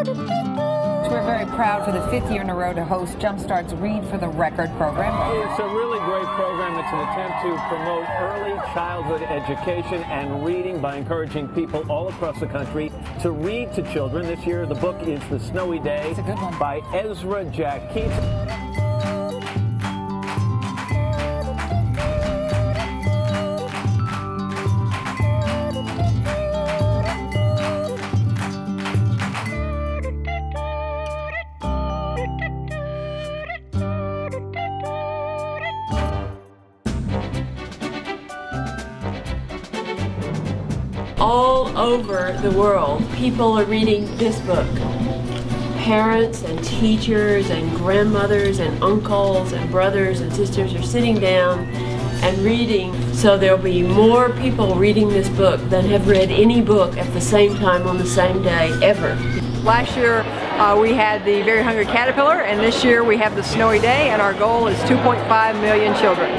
We're very proud for the 5th year in a row to host Jumpstart's Read for the Record program. It's a really great program. It's an attempt to promote early childhood education and reading by encouraging people all across the country to read to children. This year, the book is The Snowy Day by Ezra Jack Keats. All over the world, people are reading this book. Parents and teachers and grandmothers and uncles and brothers and sisters are sitting down and reading. So there'll be more people reading this book than have read any book at the same time on the same day ever. Last year we had the Very Hungry Caterpillar, and this year we have the Snowy Day, and our goal is 2.5 million children.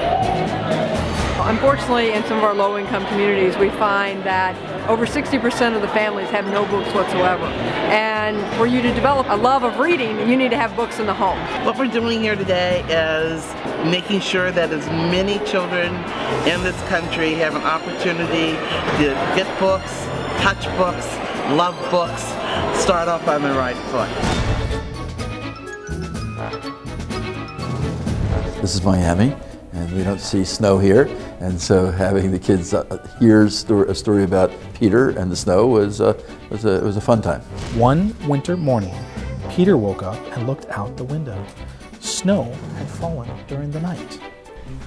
Unfortunately, in some of our low-income communities, we find that over 60% of the families have no books whatsoever. And for you to develop a love of reading, you need to have books in the home. What we're doing here today is making sure that as many children in this country have an opportunity to get books, touch books, love books, start off on the right foot. This is Miami, and we don't see snow here, and so having the kids hear a story about Peter and the snow was a fun time. One winter morning, Peter woke up and looked out the window. Snow had fallen during the night.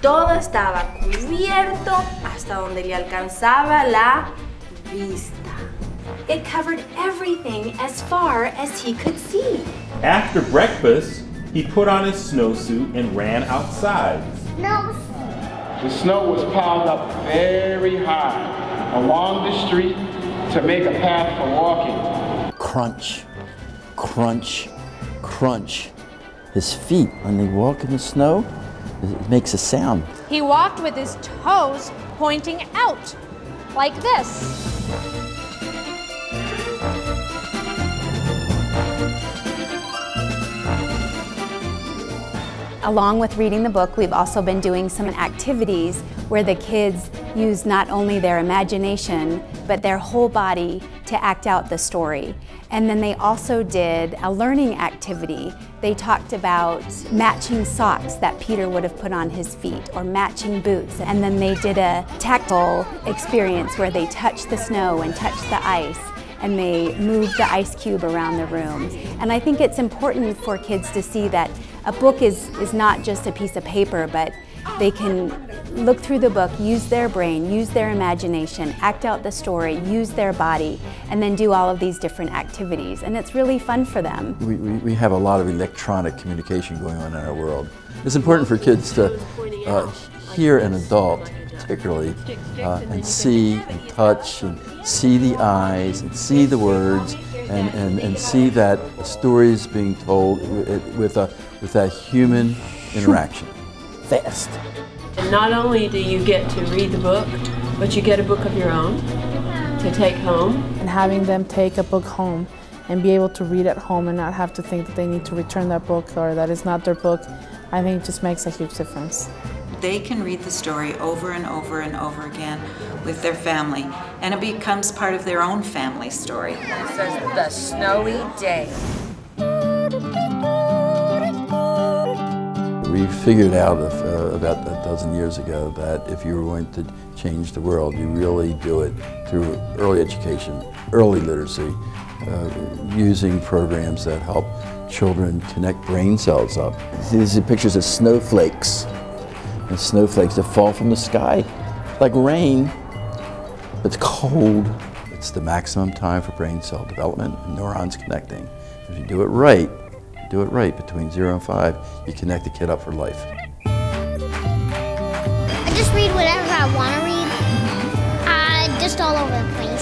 Todo estaba cubierto hasta donde le alcanzaba la vista. It covered everything as far as he could see. After breakfast, he put on his snowsuit and ran outside. The snow was piled up very high along the street to make a path for walking. Crunch, crunch, crunch. His feet, when they walk in the snow, it makes a sound. He walked with his toes pointing out, like this. Along with reading the book, we've also been doing some activities where the kids use not only their imagination, but their whole body to act out the story. And then they also did a learning activity. They talked about matching socks that Peter would have put on his feet, or matching boots. And then they did a tactile experience where they touched the snow and touched the ice, and they moved the ice cube around the room. And I think it's important for kids to see that a book is not just a piece of paper, but they can look through the book, use their brain, use their imagination, act out the story, use their body, and then do all of these different activities. And it's really fun for them. We have a lot of electronic communication going on in our world. It's important for kids to hear an adult, particularly, and see and touch and see the eyes and see the words and see that the story is being told with that human interaction. Fast. And not only do you get to read the book, but you get a book of your own to take home. And having them take a book home and be able to read at home and not have to think that they need to return that book or that it's not their book, I think it just makes a huge difference. They can read the story over and over and over again with their family, and it becomes part of their own family story. It says The Snowy Day. We figured out about a dozen years ago that if you were going to change the world, you really do it through early education, early literacy, using programs that help children connect brain cells up. These are pictures of snowflakes, and snowflakes that fall from the sky, like rain. It's cold. It's the maximum time for brain cell development and neurons connecting. If you do it right, between 0 and 5, you connect the kid up for life. I just read whatever I want to read. Just all over the place.